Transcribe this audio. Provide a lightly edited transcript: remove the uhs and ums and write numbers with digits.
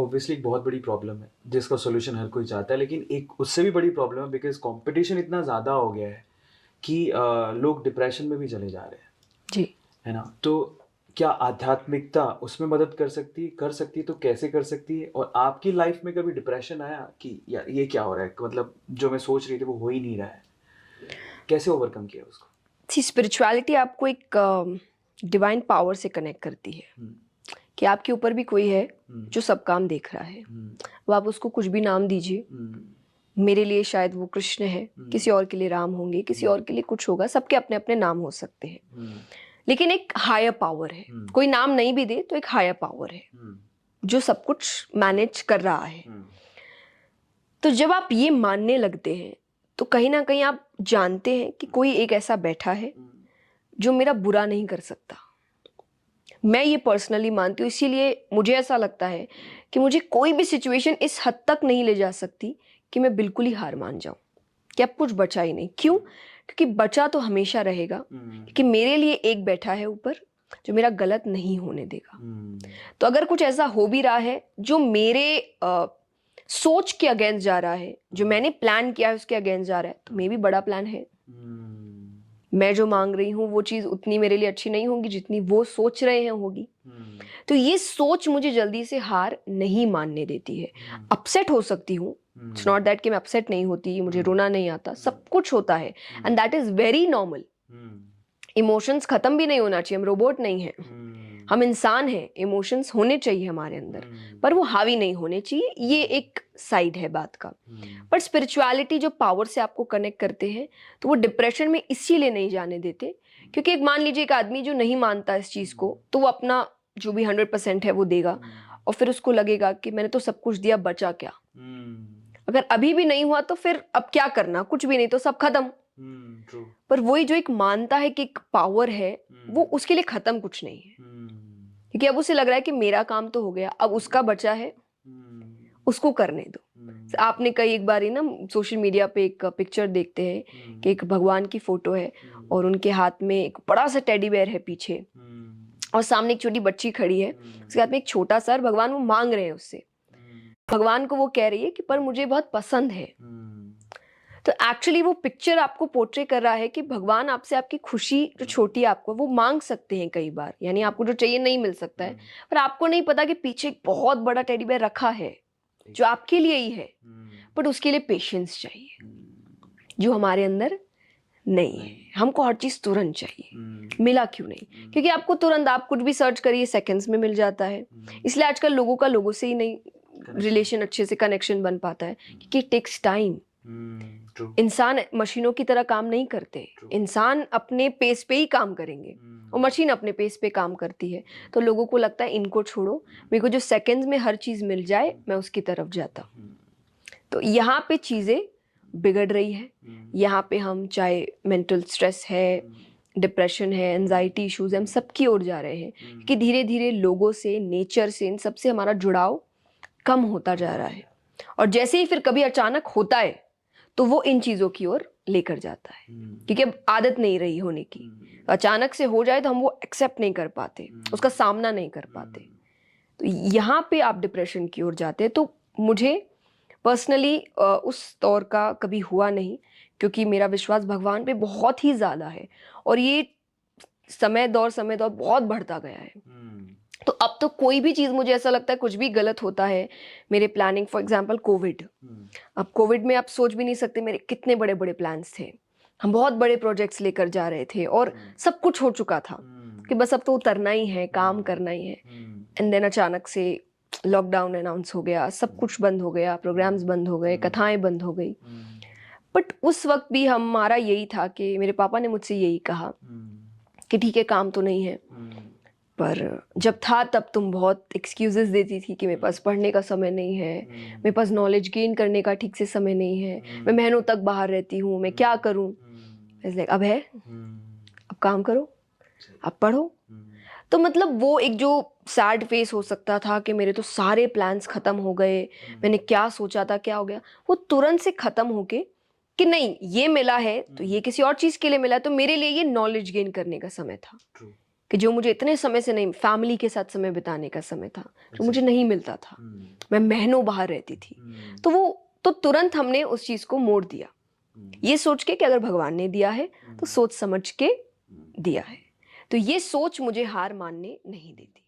Obviously एक बहुत बड़ी प्रॉब्लम है जिसका सॉल्यूशन हर कोई चाहता है, लेकिन एक उससे भी बड़ी प्रॉब्लम है बिकॉज कंपटीशन इतना ज़्यादा हो गया है कि लोग डिप्रेशन में भी चले जा रहे हैं, जी। है ना? तो क्या आध्यात्मिकता उसमें मदद कर सकती है तो कैसे कर सकती है? और आपकी लाइफ में कभी डिप्रेशन आया कि यार ये क्या हो रहा है, मतलब जो मैं सोच रही थी वो हो ही नहीं रहा है, कैसे ओवरकम किया उसको? सी स्पिरिचुअलिटी आपको एक डिवाइन पावर से कनेक्ट करती है हम्म, कि आपके ऊपर भी कोई है हम्म, जो सब काम देख रहा है। हम्म, वो आप उसको कुछ भी नाम दीजिए। हम्म, मेरे लिए शायद वो कृष्ण है, किसी और के लिए राम होंगे, किसी और के लिए कुछ होगा, सबके अपने अपने नाम हो सकते हैं। हम्म, लेकिन एक हायर पावर है, हम्म, कोई नाम नहीं भी दे तो एक हायर पावर है हम्म, जो सब कुछ मैनेज कर रहा है। हम्म, तो जब आप ये मानने लगते हैं तो कहीं ना कहीं आप जानते हैं कि कोई एक ऐसा बैठा है जो मेरा बुरा नहीं कर सकता। मैं ये पर्सनली मानती हूँ, इसीलिए मुझे ऐसा लगता है कि मुझे कोई भी सिचुएशन इस हद तक नहीं ले जा सकती कि मैं बिल्कुल ही हार मान जाऊं कि अब कुछ बचा ही नहीं। क्यों? क्योंकि बचा तो हमेशा रहेगा, कि मेरे लिए एक बैठा है ऊपर जो मेरा गलत नहीं होने देगा। तो अगर कुछ ऐसा हो भी रहा है जो मेरे सोच के अगेंस्ट जा रहा है, जो मैंने प्लान किया है उसके अगेंस्ट जा रहा है, तो मे भी बड़ा प्लान है। मैं जो मांग रही हूँ वो चीज़ उतनी मेरे लिए अच्छी नहीं होगी जितनी वो सोच रहे हैं होगी। तो ये सोच मुझे जल्दी से हार नहीं मानने देती है। अपसेट हो सकती हूँ, इट्स नॉट दैट कि मैं अपसेट नहीं होती, मुझे रोना नहीं आता, सब कुछ होता है and that is very normal. Emotions खत्म भी नहीं होना चाहिए, हम रोबोट नहीं हैं, हम इंसान हैं, इमोशंस होने चाहिए हमारे अंदर, पर वो हावी नहीं होने चाहिए। ये एक साइड है बात का। पर स्पिरिचुअलिटी जो पावर से आपको कनेक्ट करते हैं तो वो डिप्रेशन में इसीलिए नहीं जाने देते क्योंकि एक मान लीजिए एक आदमी जो नहीं मानता इस चीज़ को, तो वो अपना जो भी 100% है वो देगा और फिर उसको लगेगा कि मैंने तो सब कुछ दिया, बचा क्या? अगर अभी भी नहीं हुआ तो फिर अब क्या करना, कुछ भी नहीं तो सब खत्म। पर वही जो एक मानता है कि एक पावर है, वो उसके लिए खत्म कुछ नहीं है, क्योंकि अब उसे लग रहा है कि मेरा काम तो हो गया, अब उसका बचा है, उसको करने दो। आपने कई एक बार ही ना सोशल मीडिया पे एक पिक्चर देखते हैं कि एक भगवान की फोटो है और उनके हाथ में एक बड़ा सा टेडी बेयर है पीछे और सामने एक छोटी बच्ची खड़ी है, उसके हाथ में एक छोटा सा, भगवान वो मांग रहे हैं उससे। भगवान को वो कह रही है कि पर मुझे बहुत पसंद है। तो एक्चुअली वो पिक्चर आपको पोर्ट्रे कर रहा है कि भगवान आपसे आपकी खुशी जो छोटी है आपको वो मांग सकते हैं कई बार, यानी आपको जो चाहिए नहीं मिल सकता है, पर आपको नहीं पता कि पीछे एक बहुत बड़ा टेडी बेयर रखा है जो आपके लिए ही है, बट उसके लिए पेशेंस चाहिए जो हमारे अंदर नहीं है। हमको हर चीज तुरंत चाहिए, मिला क्यों नहीं? क्योंकि आपको तुरंत, आप कुछ भी सर्च करिए सेकंड्स में मिल जाता है। इसलिए आजकल लोगों का लोगों से ही नहीं रिलेशन अच्छे से कनेक्शन बन पाता है क्योंकि इट टेक्स टाइम। इंसान मशीनों की तरह काम नहीं करते, इंसान अपने पेस पे ही काम करेंगे और मशीन अपने पेस पे काम करती है। तो लोगों को लगता है इनको छोड़ो, मेरे को जो सेकंड्स में हर चीज मिल जाए मैं उसकी तरफ जाता हूँ। तो यहाँ पे चीजें बिगड़ रही है। यहाँ पे हम चाहे मेंटल स्ट्रेस है, डिप्रेशन है, एंजाइटी इश्यूज है, हम सबकी ओर जा रहे हैं कि धीरे धीरे लोगों से, नेचर से, इन सबसे हमारा जुड़ाव कम होता जा रहा है। और जैसे ही फिर कभी अचानक होता है तो वो इन चीजों की ओर लेकर जाता है क्योंकि अब आदत नहीं रही होने की। अचानक से हो जाए तो हम वो एक्सेप्ट नहीं कर पाते, उसका सामना नहीं कर पाते, तो यहाँ पे आप डिप्रेशन की ओर जाते हैं। तो मुझे पर्सनली उस दौर का कभी हुआ नहीं क्योंकि मेरा विश्वास भगवान पे बहुत ही ज़्यादा है और ये समय दौर बहुत बढ़ता गया है। तो अब तो कोई भी चीज़, मुझे ऐसा लगता है कुछ भी गलत होता है मेरे प्लानिंग, फॉर एग्जांपल कोविड। अब कोविड में आप सोच भी नहीं सकते मेरे कितने बड़े बड़े प्लान्स थे, हम बहुत बड़े प्रोजेक्ट्स लेकर जा रहे थे और सब कुछ हो चुका था कि बस अब तो उतरना ही है, काम करना ही है। एंड देन अचानक से लॉकडाउन अनाउंस हो गया, सब कुछ बंद हो गया, प्रोग्राम्स बंद हो गए, कथाएं बंद हो गई। बट उस वक्त भी हमारा यही था कि मेरे पापा ने मुझसे यही कहा कि ठीक है काम तो नहीं है, पर जब था तब तुम बहुत एक्सक्यूजेस देती थी कि मेरे पास पढ़ने का समय नहीं है, मेरे पास नॉलेज गेन करने का ठीक से समय नहीं है, मैं महीनों तक बाहर रहती हूँ, मैं क्या करूँ? लाइक अब है, अब काम करो, अब पढ़ो। तो मतलब वो एक जो सैड फेस हो सकता था कि मेरे तो सारे प्लान्स खत्म हो गए, मैंने क्या सोचा था क्या हो गया, वो तुरंत से खत्म होके कि नहीं ये मिला है तो ये किसी और चीज के लिए मिला है, तो मेरे लिए ये नॉलेज गेन करने का समय था कि जो मुझे इतने समय से नहीं, फैमिली के साथ समय बिताने का समय था जो मुझे नहीं मिलता था। मैं महीनों बाहर रहती थी। तो वो तो तुरंत हमने उस चीज़ को मोड़ दिया, ये सोच के कि अगर भगवान ने दिया है तो सोच समझ के दिया है। तो ये सोच मुझे हार मानने नहीं देती।